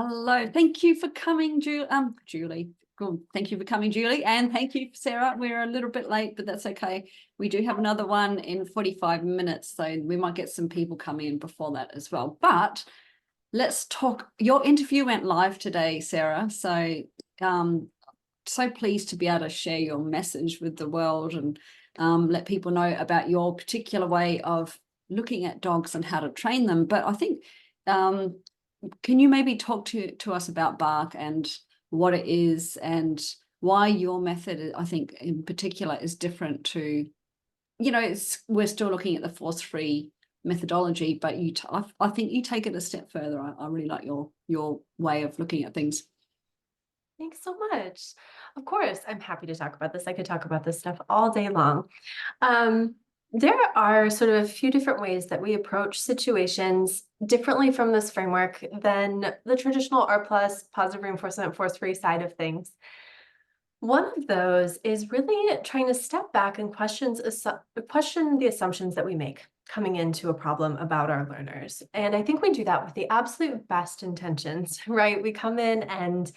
Hello. Thank you for coming, Julie. Good. Thank you for coming, Julie. And thank you, Sarah. We're a little bit late, but that's okay. We do have another one in 45 minutes, so we might get some people coming in before that as well. But let's talk. Your interview went live today, Sarah. So pleased to be able to share your message with the world and let people know about your particular way of looking at dogs and how to train them. But I think can you maybe talk to us about B.A.A.R.C and what it is and why your method, I think in particular, is different to, we're still looking at the force-free methodology, but I think you take it a step further. I really like your way of looking at things. Thanks so much. Of course, I'm happy to talk about this. I could talk about this stuff all day long. There are sort of a few different ways that we approach situations differently from this framework than the traditional R plus positive reinforcement force-free side of things. One of those is really trying to step back and question the assumptions that we make coming into a problem about our learners. And I think we do that with the absolute best intentions, right? We come in and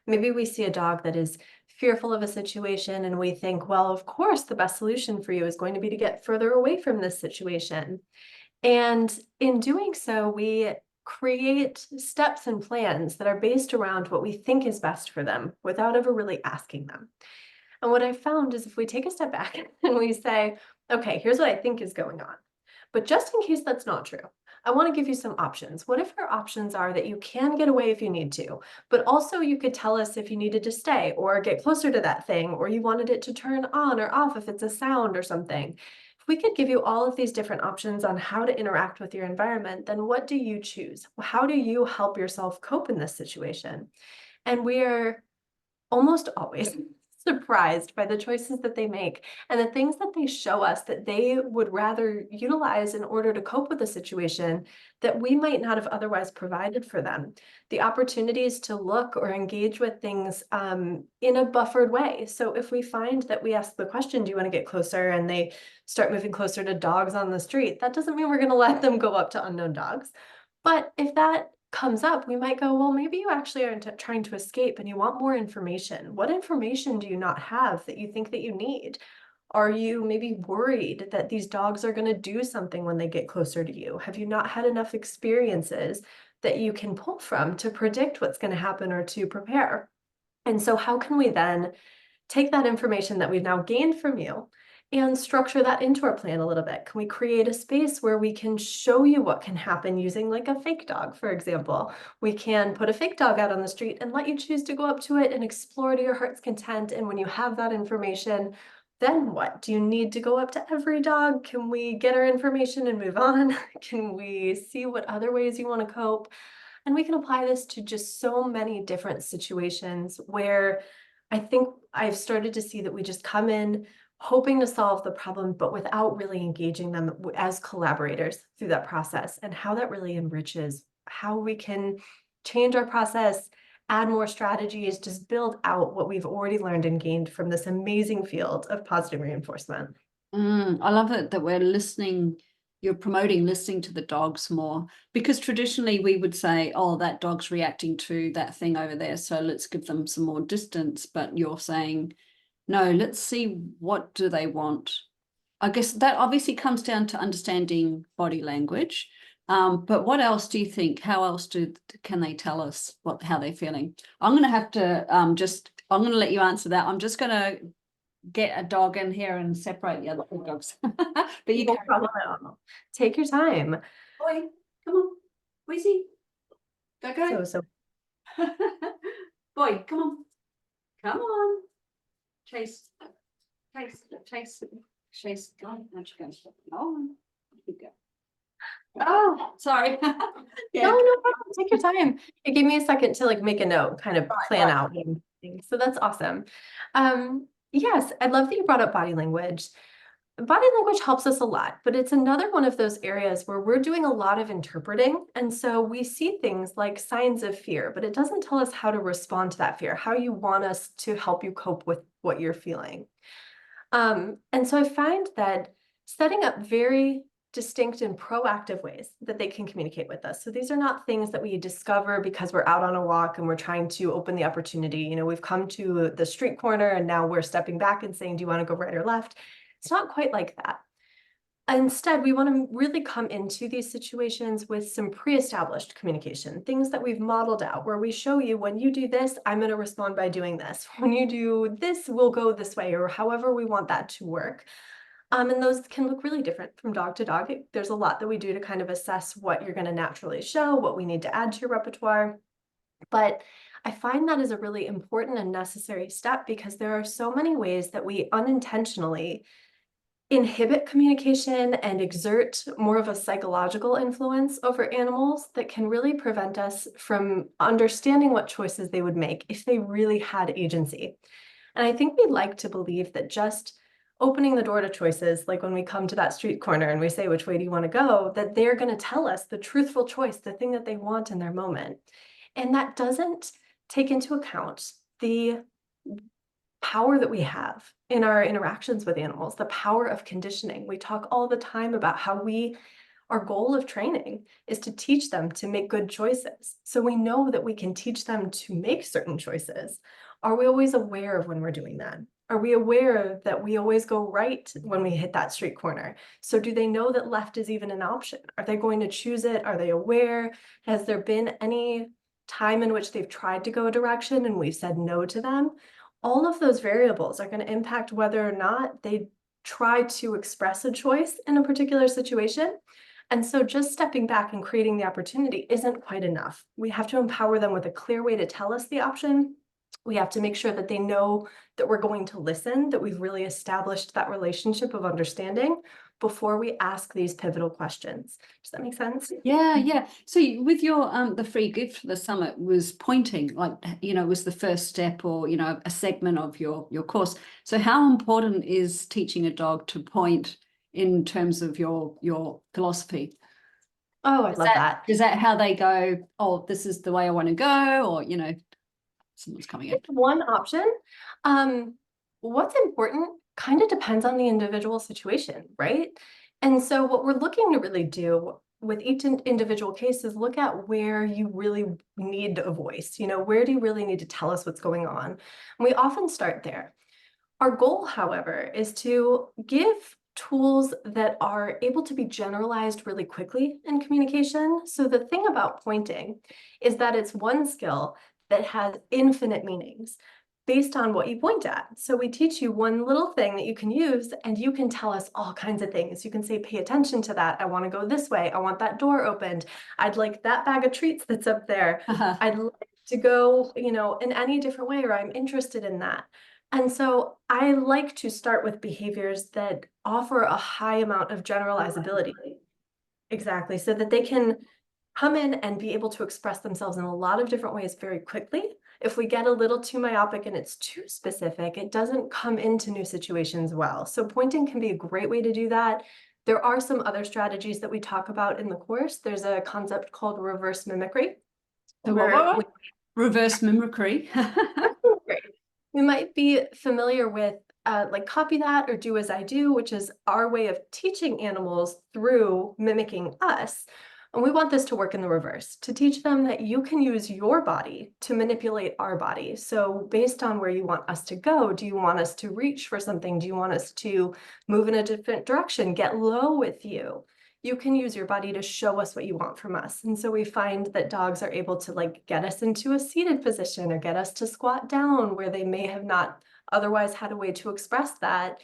maybe we see a dog that is fearful of a situation and we think, well, of course, the best solution for you is going to be to get further away from this situation. And in doing so, we create steps and plans that are based around what we think is best for them without ever really asking them. And what I found is if we take a step back and we say, okay, here's what I think is going on. But just in case that's not true, I want to give you some options. What if your options are that you can get away if you need to, but also you could tell us if you needed to stay or get closer to that thing, or you wanted it to turn on or off if it's a sound or something. If we could give you all of these different options on how to interact with your environment, then what do you choose? How do you help yourself cope in this situation? And we're almost always surprised by the choices that they make and the things that they show us that they would rather utilize in order to cope with a situation that we might not have otherwise provided for them. The opportunities to look or engage with things in a buffered way. So if we find that we ask the question, do you want to get closer? And they start moving closer to dogs on the street, that doesn't mean we're going to let them go up to unknown dogs. But if that comes up, we might go, well, maybe you actually are trying to escape and you want more information. What information do you not have that you think that you need? Are you maybe worried that these dogs are going to do something when they get closer to you? Have you not had enough experiences that you can pull from to predict what's going to happen or to prepare? And so how can we then take that information that we've now gained from you and structure that into our plan a little bit? Can we create a space where we can show you what can happen using like a fake dog, for example? We can put a fake dog out on the street and let you choose to go up to it and explore to your heart's content. And when you have that information, then what? Do you need to go up to every dog? Can we get our information and move on? Can we see what other ways you want to cope? And we can apply this to just so many different situations where I think I've started to see that we just come in hoping to solve the problem, but without really engaging them as collaborators through that process, and how that really enriches how we can change our process, add more strategies, just build out what we've already learned and gained from this amazing field of positive reinforcement. I love it that we're listening. You're promoting listening to the dogs more, because traditionally we would say, oh, that dog's reacting to that thing over there, so let's give them some more distance. But you're saying, no, let's see, what do they want? I guess that obviously comes down to understanding body language. But what else do you think? How else can they tell us how they're feeling? I'm going to have to I'm going to let you answer that. I'm just going to get a dog in here and separate the other dogs. But you No carry problem at all. Take your time. Boy, come on. Wheezy. Go, go. So Boy, come on. Come on. Chase. Chase. Chase. Chase. Go. Now you go. Oh, you go. Oh, sorry. Yeah. no problem. Take your time. It gave me a second to like make a note, kind of plan Right. out things. So that's awesome. Yes, I love that you brought up body language. Body language helps us a lot, but it's another one of those areas where we're doing a lot of interpreting. And so we see things like signs of fear, but it doesn't tell us how to respond to that fear, how you want us to help you cope with what you're feeling. And so I find that setting up very distinct and proactive ways that they can communicate with us. So these are not things that we discover because we're out on a walk and we're trying to open the opportunity. You know, we've come to the street corner and now we're stepping back and saying, do you want to go right or left? It's not quite like that. Instead, we want to really come into these situations with some pre-established communication, things that we've modeled out, where we show you, when you do this, I'm going to respond by doing this. When you do this, we'll go this way, or however we want that to work. And those can look really different from dog to dog. There's a lot that we do to kind of assess what you're going to naturally show, what we need to add to your repertoire. But I find that is a really important and necessary step, because there are so many ways that we unintentionally inhibit communication and exert more of a psychological influence over animals that can really prevent us from understanding what choices they would make if they really had agency. And I think we like to believe that just opening the door to choices, like when we come to that street corner and we say, which way do you want to go, that they're going to tell us the truthful choice, the thing that they want in their moment. And that doesn't take into account the power that we have in our interactions with animals, the power of conditioning. We talk all the time about how our goal of training is to teach them to make good choices. So we know that we can teach them to make certain choices. Are we always aware of when we're doing that? Are we aware that we always go right when we hit that street corner? So do they know that left is even an option? Are they going to choose it? Are they aware? Has there been any time in which they've tried to go a direction and we've said no to them? All of those variables are going to impact whether or not they try to express a choice in a particular situation. And so just stepping back and creating the opportunity isn't quite enough. We have to empower them with a clear way to tell us the option. We have to make sure that they know that we're going to listen, that we've really established that relationship of understanding before we ask these pivotal questions. Does that make sense? Yeah. So with your the free gift for the summit was pointing, like, you know, was the first step, or, you know, a segment of your course. So how important is teaching a dog to point in terms of your philosophy? Oh, I love that. Is that how they go, oh, this is the way I want to go, or, you know, someone's coming in? It's one option. What's important kind of depends on the individual situation, right? And so what we're looking to really do with each individual case is look at where you really need a voice. You know, where do you really need to tell us what's going on? And we often start there. Our goal, however, is to give tools that are able to be generalized really quickly in communication. So the thing about pointing is that it's one skill that has infinite meanings based on what you point at. So we teach you one little thing that you can use, and you can tell us all kinds of things. You can say, pay attention to that. I want to go this way. I want that door opened. I'd like that bag of treats that's up there. I'd like to go, you know, in any different way, or I'm interested in that. And so I like to start with behaviors that offer a high amount of generalizability. Exactly, so that they can come in and be able to express themselves in a lot of different ways very quickly. If we get a little too myopic and it's too specific, it doesn't come into new situations well. So pointing can be a great way to do that. There are some other strategies that we talk about in the course. There's a concept called reverse mimicry. What? Reverse mimicry. We might be familiar with like copy that or do as I do, which is our way of teaching animals through mimicking us. And we want this to work in the reverse, to teach them that you can use your body to manipulate our body. So based on where you want us to go, do you want us to reach for something? Do you want us to move in a different direction, get low with you? You can use your body to show us what you want from us. And so we find that dogs are able to like get us into a seated position or get us to squat down where they may have not otherwise had a way to express that.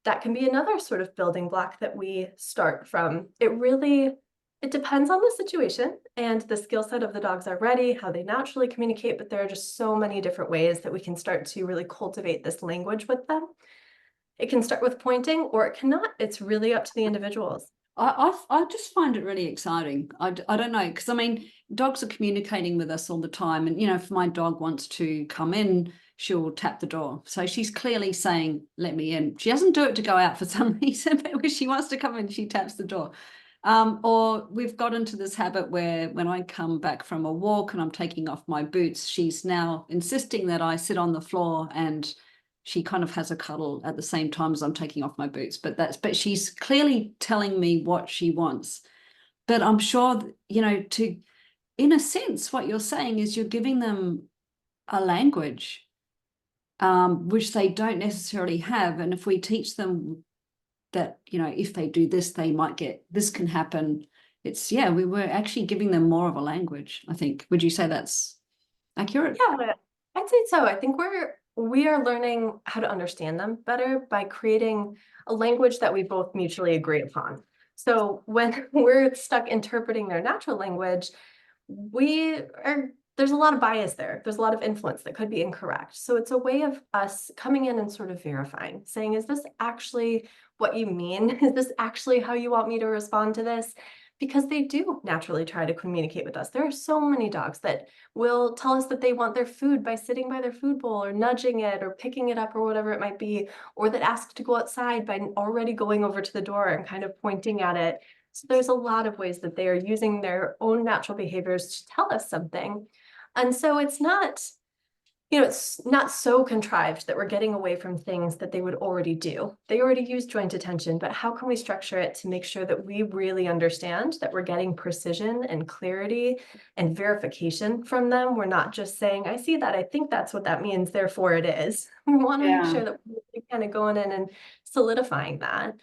That can be another sort of building block that we start from. It depends on the situation and the skill set of the dogs already, how they naturally communicate, but there are just so many different ways that we can start to really cultivate this language with them. It can start with pointing or it cannot. It's really up to the individuals. I just find it really exciting. I don't know, because I mean, dogs are communicating with us all the time. And, you know, if my dog wants to come in, she'll tap the door. So she's clearly saying, let me in. She doesn't do it to go out for some reason, but when she wants to come in, she taps the door. Or we've got into this habit where when I come back from a walk and I'm taking off my boots, she's now insisting that I sit on the floor and she kind of has a cuddle at the same time as I'm taking off my boots, but she's clearly telling me what she wants. But I'm sure, in a sense, what you're saying is you're giving them a language, which they don't necessarily have. And if we teach them that, if they do this, they might get, this can happen. We were actually giving them more of a language, I think. Would you say that's accurate? Yeah, I'd say so. I think we are learning how to understand them better by creating a language that we both mutually agree upon. So when we're stuck interpreting their natural language, there's a lot of bias there. There's a lot of influence that could be incorrect. So it's a way of us coming in and sort of verifying, saying, is this actually what you mean? Is this actually how you want me to respond to this? Because they do naturally try to communicate with us. There are so many dogs that will tell us that they want their food by sitting by their food bowl or nudging it or picking it up or whatever it might be, or that ask to go outside by already going over to the door and kind of pointing at it. So there's a lot of ways that they are using their own natural behaviors to tell us something. And so it's not so contrived that we're getting away from things that they would already do. They already use joint attention, but how can we structure it to make sure that we really understand that we're getting precision and clarity and verification from them? We're not just saying, I see that, I think that's what that means, therefore it is. We want to make sure that we're kind of going in and solidifying that.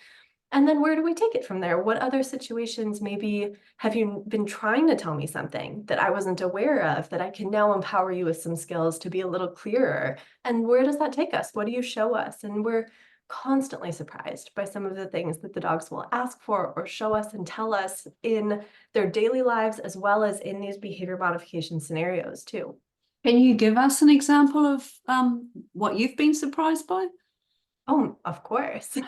And then where do we take it from there? What other situations maybe have you been trying to tell me something that I wasn't aware of that I can now empower you with some skills to be a little clearer? And where does that take us? What do you show us? And we're constantly surprised by some of the things that the dogs will ask for or show us and tell us in their daily lives, as well as in these behavior modification scenarios too. Can you give us an example of what you've been surprised by? Oh, of course.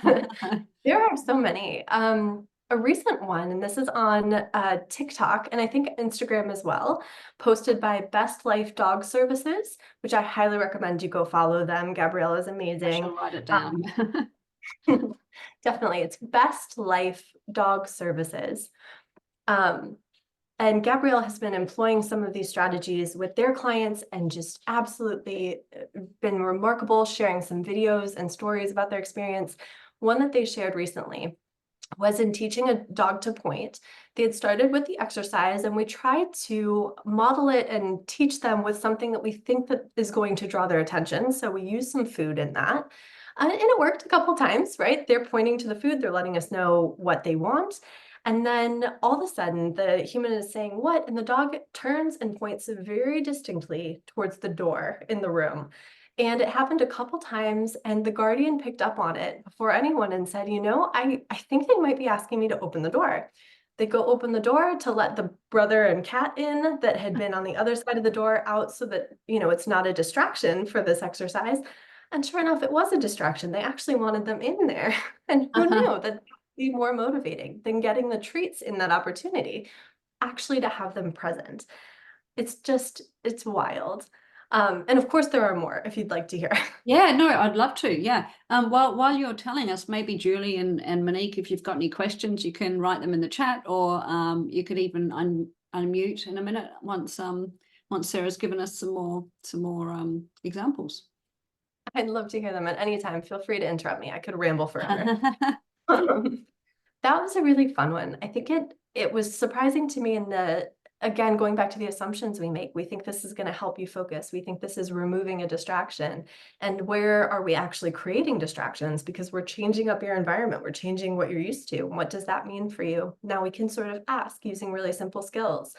There are so many. A recent one, and this is on TikTok and I think Instagram as well, posted by Best Life Dog Services, which I highly recommend you go follow them. Gabrielle is I amazing. shall write it down. Definitely, it's Best Life Dog Services. Um, and Gabrielle has been employing some of these strategies with their clients and just absolutely been remarkable, sharing some videos and stories about their experience. One that they shared recently was in teaching a dog to point. They had started with the exercise and we tried to model it and teach them with something that we think that is going to draw their attention. So we used some food in that. And it worked a couple times, right? They're pointing to the food, they're letting us know what they want. And then all of a sudden, the human is saying, what? And the dog turns and points very distinctly towards the door in the room. And it happened a couple times, and the guardian picked up on it before anyone and said, I think they might be asking me to open the door. They go open the door to let the brother and cat in that had been on the other side of the door out so that, it's not a distraction for this exercise. And sure enough, it was a distraction. They actually wanted them in there. And who knew that be more motivating than getting the treats in that opportunity, actually to have them present. It's wild. And of course there are more if you'd like to hear. Yeah, no, I'd love to. Yeah. While you're telling us, maybe Julie and Monique, if you've got any questions, you can write them in the chat, or you could even unmute in a minute once Sarah's given us some more examples. I'd love to hear them at any time. Feel free to interrupt me. I could ramble forever. That was a really fun one. I think it was surprising to me again, going back to the assumptions we make. We think this is going to help you focus. We think this is removing a distraction. And where are we actually creating distractions? Because we're changing up your environment. We're changing what you're used to. What does that mean for you? Now we can sort of ask using really simple skills.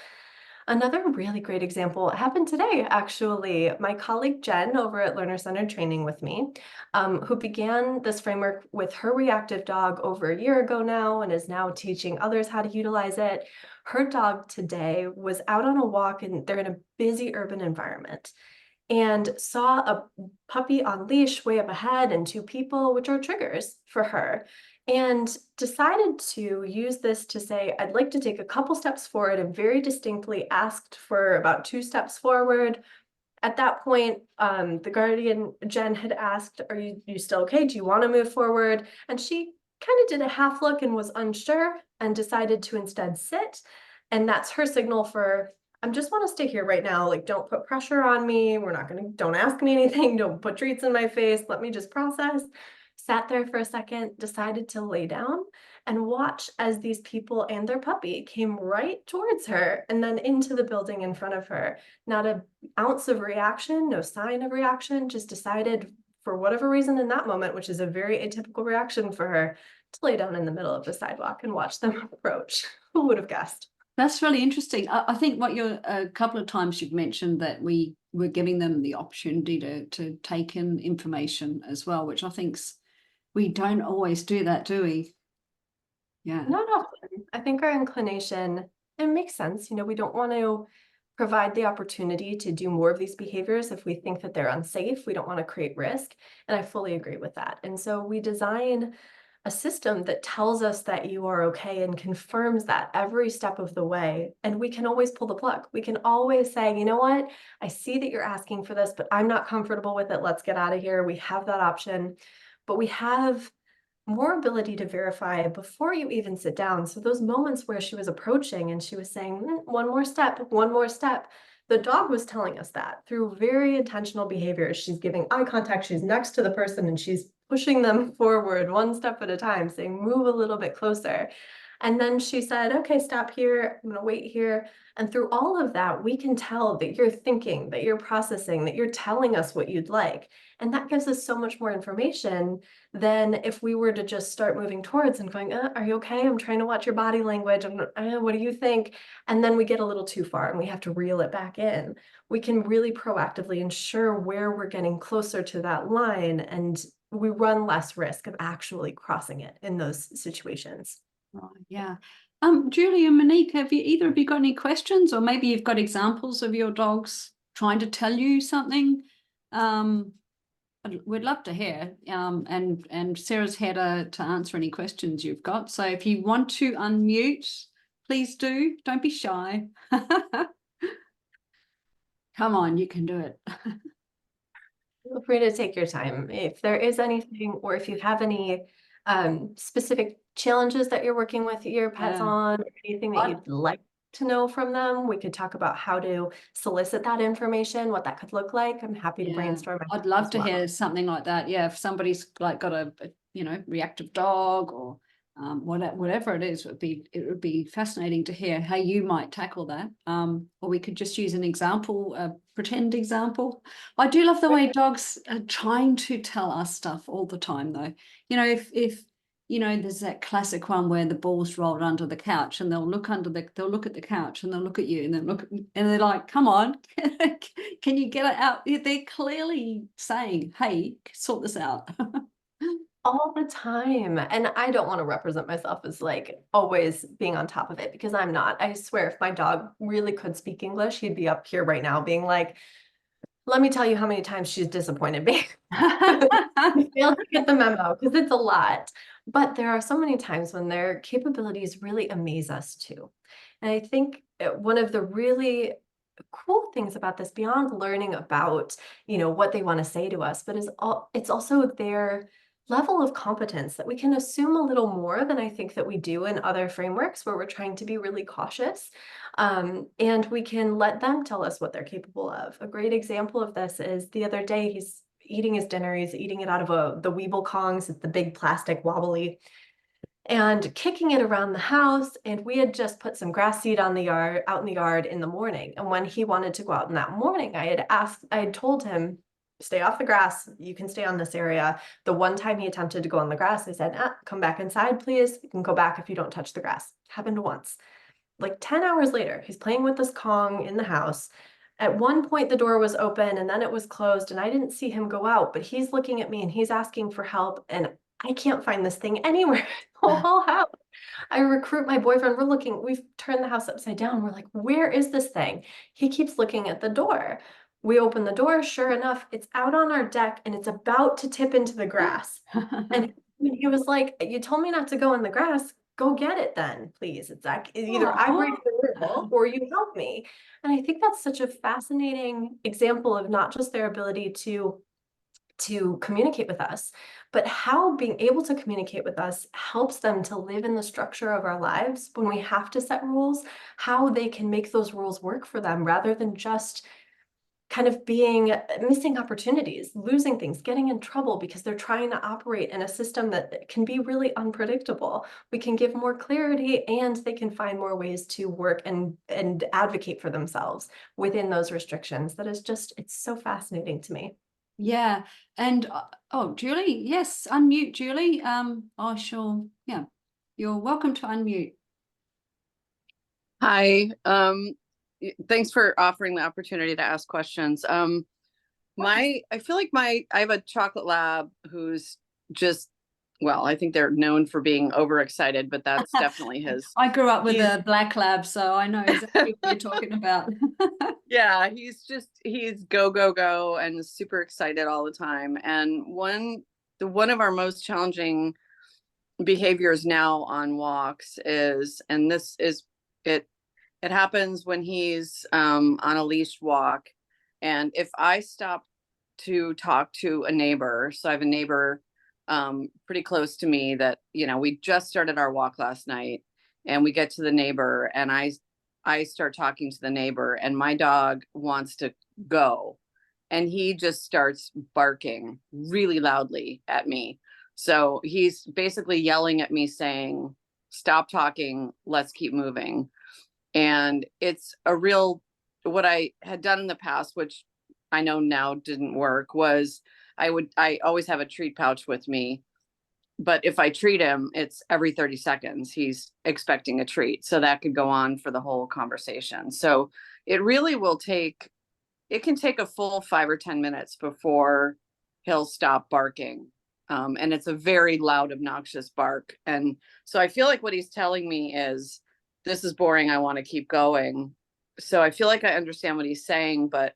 Another really great example happened today, actually. My colleague Jen over at Learner Centered Training with me, who began this framework with her reactive dog over a year ago now and is now teaching others how to utilize it. Her dog today was out on a walk and they're in a busy urban environment and saw a puppy on leash way up ahead and two people, which are triggers for her, and decided to use this to say, I'd like to take a couple steps forward, and very distinctly asked for about 2 steps forward. At that point, the guardian, Jen, had asked, are you still okay? Do you want to move forward? And she kind of did a half look and was unsure and decided to instead sit. And that's her signal for, I just want to stay here right now. Like, don't put pressure on me. Don't ask me anything. Don't put treats in my face. Let me just process. Sat there for a second, decided to lay down and watch as these people and their puppy came right towards her and then into the building in front of her. Not an ounce of reaction, no sign of reaction, just decided for whatever reason in that moment, which is a very atypical reaction for her, to lay down in the middle of the sidewalk and watch them approach. Who would have guessed? That's really interesting. I think what you're a couple of times you've mentioned that we were giving them the opportunity to take in information as well, which I think's we don't always do that, do we? Yeah. Not often. I think our inclination, it makes sense. We don't want to provide the opportunity to do more of these behaviors if we think that they're unsafe. We don't want to create risk. And I fully agree with that. And so we design a system that tells us that you are okay and confirms that every step of the way. And we can always pull the plug. We can always say, you know what? I see that you're asking for this, but I'm not comfortable with it. Let's get out of here. We have that option. But we have more ability to verify before you even sit down. So those moments where she was approaching and she was saying, one more step, one more step, the dog was telling us that through very intentional behaviors. She's giving eye contact, she's next to the person and she's pushing them forward one step at a time, saying, move a little bit closer. And then she said, okay, stop here. I'm going to wait here. And through all of that, we can tell that you're thinking, that you're processing, that you're telling us what you'd like. And that gives us so much more information than if we were to just start moving towards and going, are you okay? I'm trying to watch your body language. What do you think? And then we get a little too far and we have to reel it back in. We can really proactively ensure where we're getting closer to that line, and we run less risk of actually crossing it in those situations. Right, yeah. Julie and Monique, have you either of you got any questions, or maybe you've got examples of your dogs trying to tell you something? We'd love to hear. And Sarah's here to answer any questions you've got. So if you want to unmute, please do. Don't be shy. Come on, you can do it. Feel free to take your time. If there is anything, or if you have any specific challenges that you're working with your pets Yeah. on, anything that you'd like to know from them, we could talk about how to solicit that information, what that could look like. I'm happy to Yeah, brainstorm I'd love as to well. hear something like that. Yeah, if somebody's like got a reactive dog, or whatever it is, it would be fascinating to hear how you might tackle that. Or we could just use an example, a pretend example. I do love the way dogs are trying to tell us stuff all the time, though. If there's that classic one where the ball's rolled under the couch, and they'll look at the couch, and they'll look at you, and then and they're like, come on, can you get it out? They're clearly saying, hey, sort this out. All the time. And I don't want to represent myself as like always being on top of it, because I'm not. I swear, if my dog really could speak English, he'd be up here right now being like, let me tell you how many times she's disappointed me. You failed to get the memo, because it's a lot. But there are so many times when their capabilities really amaze us too. And I think one of the really cool things about this, beyond learning about, what they want to say to us, but it's also their level of competence, that we can assume a little more than I think that we do in other frameworks where we're trying to be really cautious. And we can let them tell us what they're capable of. A great example of this is the other day, he's eating his dinner. He's eating it out of the Weeble Kongs. It's the big plastic wobbly, and kicking it around the house. And we had just put some grass seed out in the yard in the morning. And when he wanted to go out in that morning, I had told him, stay off the grass. You can stay on this area. The one time he attempted to go on the grass, I said, come back inside, please. You can go back if you don't touch the grass. Happened once. Like 10 hours later, he's playing with this Kong in the house. At one point, the door was open and then it was closed, and I didn't see him go out, but he's looking at me and he's asking for help. And I can't find this thing anywhere in the whole house. I recruit my boyfriend. We've turned the house upside down. We're like, where is this thing? He keeps looking at the door. We open the door. Sure enough, it's out on our deck and it's about to tip into the grass. And he was like, you told me not to go in the grass. Go get it then, please. It's like either I break the rule or you help me. And I think that's such a fascinating example of not just their ability to to communicate with us, but how being able to communicate with us helps them to live in the structure of our lives when we have to set rules, how they can make those rules work for them rather than just kind of being missing opportunities, losing things, getting in trouble because they're trying to operate in a system that can be really unpredictable. We can give more clarity and they can find more ways to work and advocate for themselves within those restrictions. That is just, it's so fascinating to me. Yeah. And oh, Julie, yes, unmute Julie. Oh, sure. Yeah. You're welcome to unmute. Hi. Thanks for offering the opportunity to ask questions. I feel like I have a chocolate lab who's just, well, I think they're known for being overexcited, but that's definitely his. I grew up with He's- a black lab, so I know exactly what you're talking about. Yeah, he's go, go, go and super excited all the time. And one of our most challenging behaviors now on walks is, and this is it it happens when he's on a leashed walk. And if I stop to talk to a neighbor, so I have a neighbor pretty close to me that, we just started our walk last night, and we get to the neighbor and I start talking to the neighbor and my dog wants to go, and he just starts barking really loudly at me. So he's basically yelling at me saying, stop talking, let's keep moving. And it's a real, what I had done in the past, which I know now didn't work, was I always have a treat pouch with me. But if I treat him, it's every 30 seconds, he's expecting a treat. So that could go on for the whole conversation. So it really it can take a full 5 or 10 minutes before he'll stop barking. And it's a very loud, obnoxious bark. And so I feel like what he's telling me is, this is boring, I want to keep going. So I feel like I understand what he's saying, but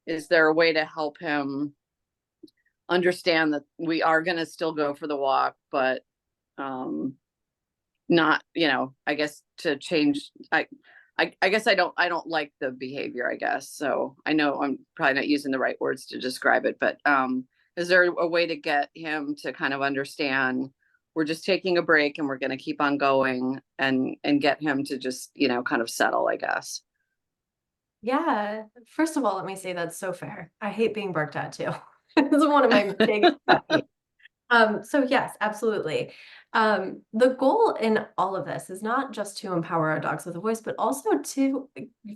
is there a way to help him understand that we are going to still go for the walk, but not, I guess to change, I guess I don't like the behavior, I guess. So I know I'm probably not using the right words to describe it, but is there a way to get him to kind of understand we're just taking a break and we're going to keep on going, and get him to just, kind of settle, I guess. Yeah. First of all, let me say that's so fair. I hate being barked at too. It's one of my biggest pet peeves. So yes, absolutely. The goal in all of this is not just to empower our dogs with a voice, but also to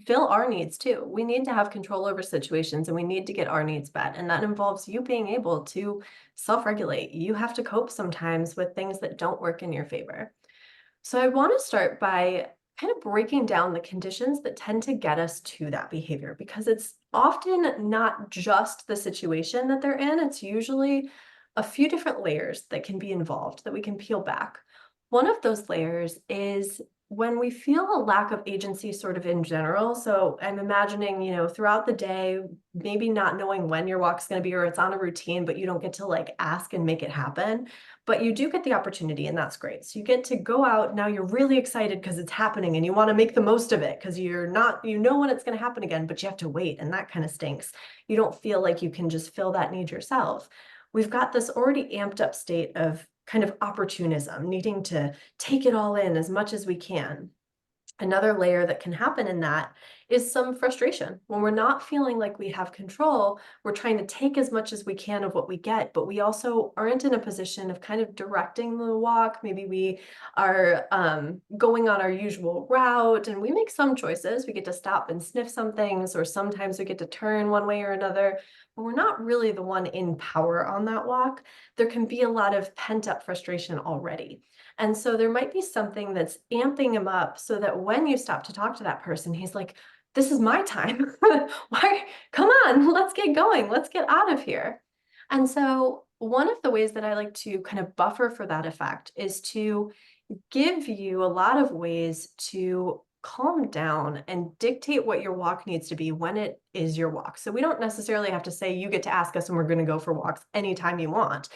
fill our needs too. We need to have control over situations and we need to get our needs met. And that involves you being able to self-regulate. You have to cope sometimes with things that don't work in your favor. So I want to start by kind of breaking down the conditions that tend to get us to that behavior, because it's often not just the situation that they're in. It's usually a few different layers that can be involved that we can peel back. One of those layers is when we feel a lack of agency sort of in general. So I'm imagining, throughout the day, maybe not knowing when your walk's going to be, or it's on a routine, but you don't get to like ask and make it happen. But you do get the opportunity, and that's great. So you get to go out. Now you're really excited because it's happening and you want to make the most of it because you're not, when it's going to happen again, but you have to wait. And that kind of stinks. You don't feel like you can just fill that need yourself. We've got this already amped up state of kind of opportunism, needing to take it all in as much as we can. Another layer that can happen in that is some frustration. When we're not feeling like we have control, we're trying to take as much as we can of what we get, but we also aren't in a position of kind of directing the walk. Maybe we are going on our usual route and we make some choices. We get to stop and sniff some things, or sometimes we get to turn one way or another, but we're not really the one in power on that walk. There can be a lot of pent up frustration already. And so there might be something that's amping him up so that when you stop to talk to that person, he's like, this is my time. Why? Come on, let's get going. Let's get out of here. And so one of the ways that I like to kind of buffer for that effect is to give you a lot of ways to calm down and dictate what your walk needs to be when it is your walk. So we don't necessarily have to say, you get to ask us and we're going to go for walks anytime you want.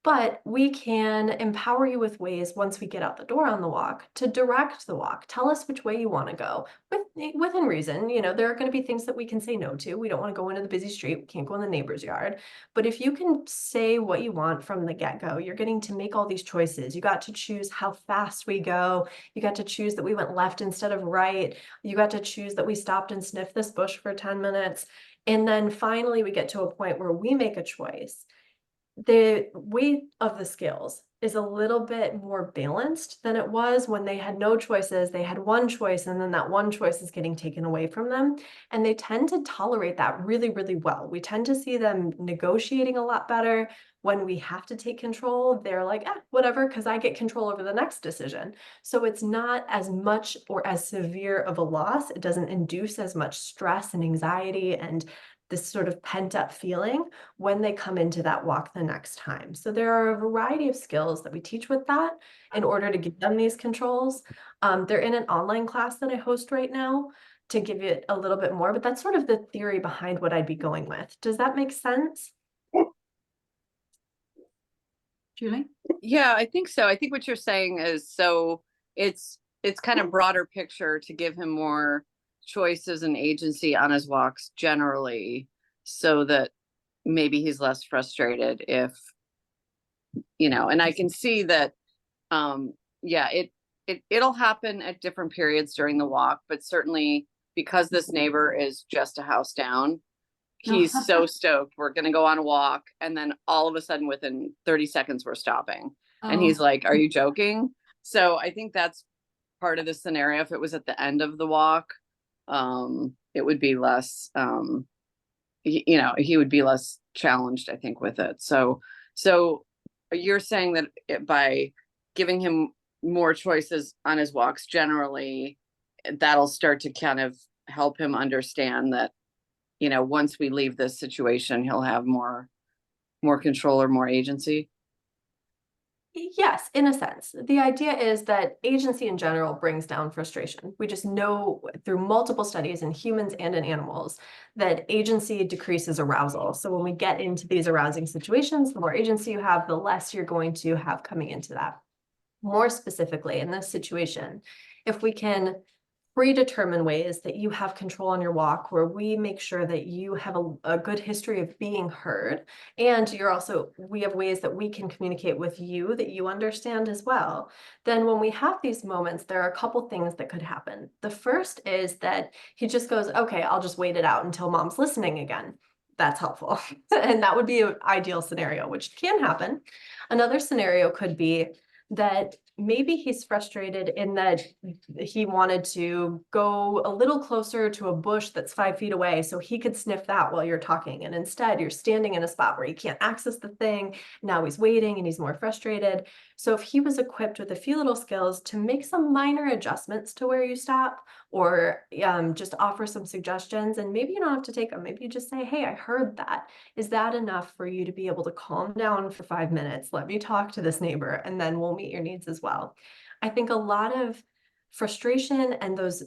But we can empower you with ways once we get out the door on the walk to direct the walk. Tell us which way you want to go with within reason. You know, there are going to be things that we can say no to. We don't want to go into the busy street. We can't go in the neighbor's yard. But if you can say what you want from the get-go, you're getting to make all these choices. You got to choose how fast we go. You got to choose that we went left instead of right. You got to choose that we stopped and sniffed this bush for 10 minutes. And then finally we get to a point where we make a choice. The weight of the scales is a little bit more balanced than it was when they had no choices. They had one choice, and then that one choice is getting taken away from them. And they tend to tolerate that really, really well. We tend to see them negotiating a lot better. When we have to take control, they're like, whatever, because I get control over the next decision. So it's not as much or as severe of a loss. It doesn't induce as much stress and anxiety and this sort of pent up feeling when they come into that walk the next time. So there are a variety of skills that we teach with that in order to give them these controls. They're in an online class that I host right now to give it a little bit more, but that's sort of the theory behind what I'd be going with. Does that make sense? Julie? Yeah, I think so. I think what you're saying is, so it's kind of broader picture to give him more choices and agency on his walks generally, so that maybe he's less frustrated if, and I can see that, yeah, it'll happen at different periods during the walk, but certainly because this neighbor is just a house down, he's so stoked. We're going to go on a walk. And then all of a sudden, within 30 seconds, we're stopping. And he's like, are you joking? So I think that's part of the scenario. If it was at the end of the walk, it would be less, he would be less challenged, I think, with it. So you're saying that by giving him more choices on his walks, generally, that'll start to kind of help him understand that, once we leave this situation, he'll have more control or more agency. Yes, in a sense. The idea is that agency in general brings down frustration. We just know through multiple studies in humans and in animals that agency decreases arousal. So when we get into these arousing situations, the more agency you have, the less you're going to have coming into that. More specifically, in this situation, if we can predetermine ways that you have control on your walk, where we make sure that you have a good history of being heard, and we have ways that we can communicate with you that you understand as well, then when we have these moments, there are a couple things that could happen. The first is that he just goes, okay, I'll just wait it out until mom's listening again. That's helpful. And that would be an ideal scenario, which can happen. Another scenario could be that maybe he's frustrated in that he wanted to go a little closer to a bush that's 5 feet away so he could sniff that while you're talking. And instead you're standing in a spot where he can't access the thing. Now he's waiting and he's more frustrated. So if he was equipped with a few little skills to make some minor adjustments to where you stop, or just offer some suggestions, and maybe you don't have to take them. Maybe you just say, hey, I heard that. Is that enough for you to be able to calm down for 5 minutes? Let me talk to this neighbor, and then we'll meet your needs as well. I think a lot of frustration and those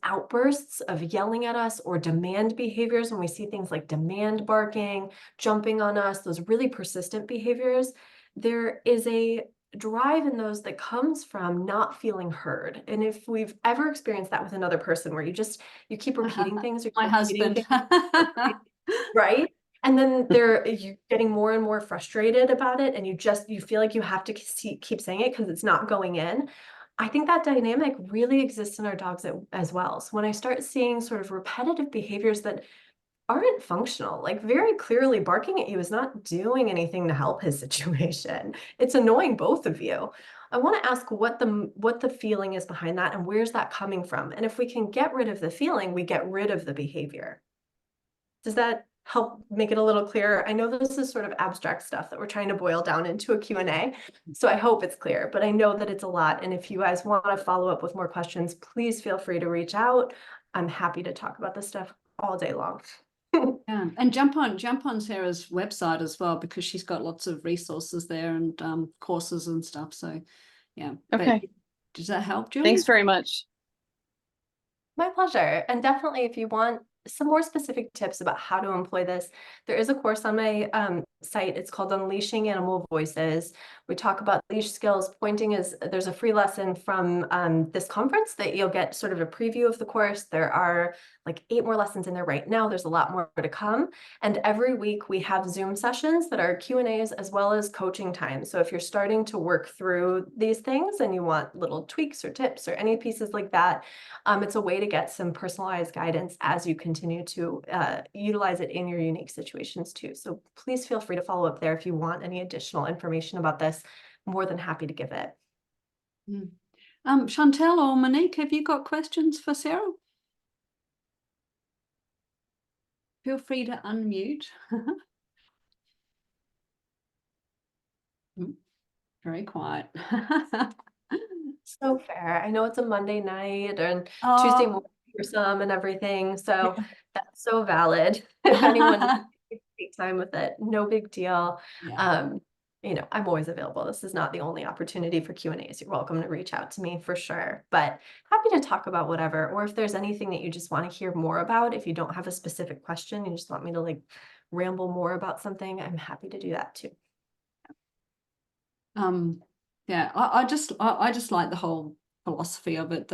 outbursts of yelling at us or demand behaviors, when we see things like demand barking, jumping on us, those really persistent behaviors, there is a drive in those that comes from not feeling heard. And if we've ever experienced that with another person, where you keep repeating things, or My husband. right? And then you're getting more and more frustrated about it, and you feel like you have to keep saying it because it's not going in. I think that dynamic really exists in our dogs as well. So when I start seeing sort of repetitive behaviors that aren't functional, like very clearly barking at you is not doing anything to help his situation. It's annoying both of you. I want to ask what the feeling is behind that, and where's that coming from? And if we can get rid of the feeling, we get rid of the behavior. Does that help make it a little clearer? I know this is sort of abstract stuff that we're trying to boil down into a Q&A, so I hope it's clear, but I know that it's a lot. And if you guys want to follow up with more questions, please feel free to reach out. I'm happy to talk about this stuff all day long. Yeah, and jump on Sarah's website as well, because she's got lots of resources there and courses and stuff. So yeah. Okay. But does that help, Julie? Thanks very much. My pleasure. And definitely, if you want some more specific tips about how to employ this, there is a course on my site. It's called Unleashing Animal Voices. We talk about leash skills. Pointing is, there's a free lesson from this conference that you'll get sort of a preview of the course. There are like 8 more lessons in there right now. There's a lot more to come. And every week we have Zoom sessions that are Q&As as well as coaching time. So if you're starting to work through these things and you want little tweaks or tips or any pieces like that, it's a way to get some personalized guidance as you continue to utilize it in your unique situations too. So please feel free to follow up there if you want any additional information about this. More than happy to give it. Chantel or Monique, have you got questions for Sarah? Feel free to unmute. Very quiet. So fair. I know it's a Monday night and Tuesday Oh, morning for some and everything. So that's so valid. If anyone needs to take time with it, no big deal. yeah. You know, I'm always available. This is not the only opportunity for Q&As. You're welcome to reach out to me for sure. But happy to talk about whatever, or if there's anything that you just want to hear more about, if you don't have a specific question, you just want me to like ramble more about something, I'm happy to do that too. Yeah, I just like the whole philosophy of it,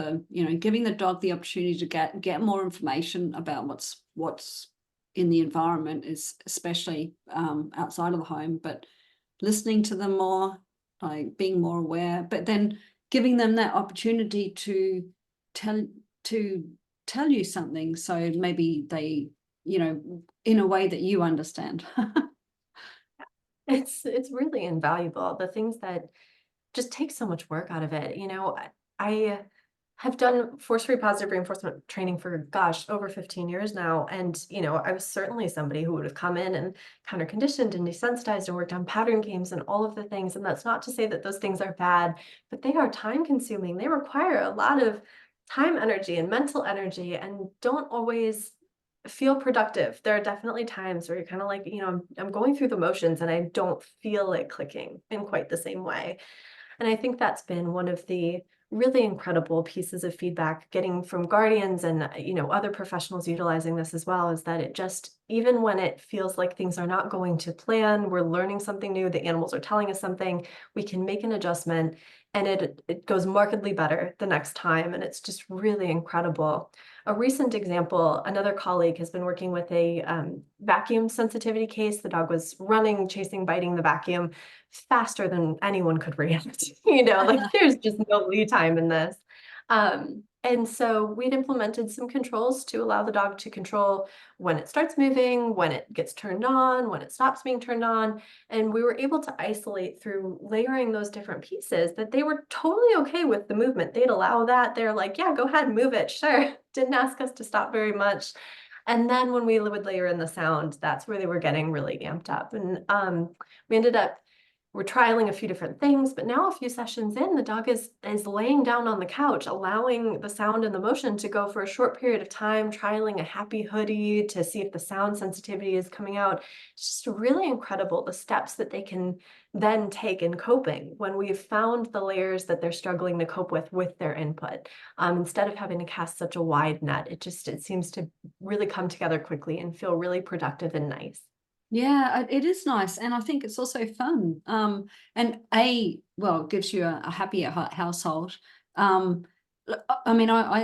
giving the dog the opportunity to get more information about what's in the environment, is especially outside of the home, but listening to them more, like being more aware, but then giving them that opportunity to tell you something, so maybe they, in a way that you understand. It's really invaluable. The things that just take so much work out of it. You know, I have done force-free positive reinforcement training for, gosh, over 15 years now. And, you know, I was certainly somebody who would have come in and counter-conditioned and desensitized and worked on pattern games and all of the things. And that's not to say that those things are bad, but they are time-consuming. They require a lot of time energy and mental energy and don't always feel productive. There are definitely times where you're kind of like, you know, I'm going through the motions and I don't feel it clicking in quite the same way. And I think that's been one of the really incredible pieces of feedback getting from guardians and, you know, other professionals utilizing this as well, is that it just, even when it feels like things are not going to plan, we're learning something new, the animals are telling us something, we can make an adjustment and it goes markedly better the next time. And it's just really incredible. A recent example, another colleague has been working with a vacuum sensitivity case. The dog was running, chasing, biting the vacuum faster than anyone could react. You know, like there's just no lead time in this. And so we'd implemented some controls to allow the dog to control when it starts moving, when it gets turned on, when it stops being turned on. And we were able to isolate through layering those different pieces that they were totally okay with the movement. They'd allow that. They're like, yeah, go ahead, move it. Sure. Didn't ask us to stop very much. And then when we would layer in the sound, that's where they were getting really amped up. And we ended up, we're trialing a few different things, but now a few sessions in, the dog is laying down on the couch, allowing the sound and the motion to go for a short period of time, trialing a happy hoodie to see if the sound sensitivity is coming out. It's just really incredible the steps that they can then take in coping when we've found the layers that they're struggling to cope with their input. Instead of having to cast such a wide net, it seems to really come together quickly and feel really productive and nice. Yeah, it is nice, and I think it's also fun. And it gives you a happier household. I mean, I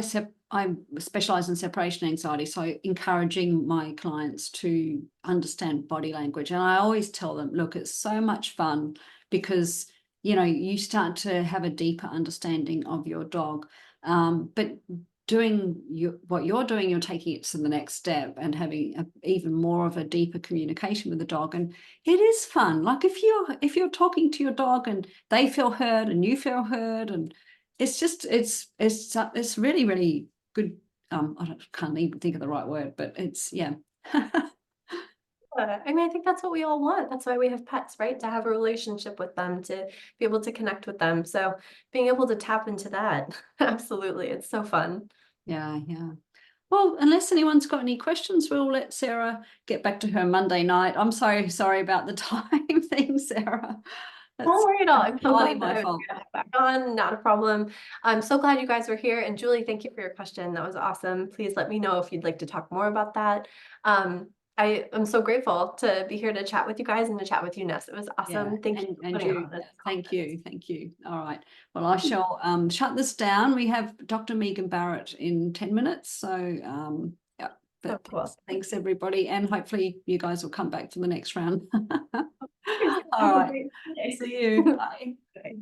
specialize in separation anxiety, so encouraging my clients to understand body language, and I always tell them, look, it's so much fun because you start to have a deeper understanding of your dog, but what you're doing, you're taking it to the next step and having even more of a deeper communication with the dog. And it is fun. Like if you're talking to your dog and they feel heard and you feel heard, and it's really, really good. Can't even think of the right word, but it's, yeah. I mean, I think that's what we all want. That's why we have pets, right? To have a relationship with them, to be able to connect with them. So being able to tap into that, absolutely. It's so fun. Yeah. Well, unless anyone's got any questions, we'll let Sarah get back to her Monday night. I'm sorry about the time thing, Sarah. Don't worry at all. I'm so entirely glad my that I was fault. able to have back on. Not a problem. I'm so glad you guys were here. And Julie, thank you for your question. That was awesome. Please let me know if you'd like to talk more about that. I am so grateful to be here to chat with you guys and to chat with you, Ness. It was awesome. Thank you for and putting you, on this thank you. All right. Well, I shall shut this down. We have Dr. Megan Barrett in 10 minutes. So yeah, so but cool. thanks everybody, and hopefully you guys will come back for the next round. All Have a right. great day. See you. Bye. Bye.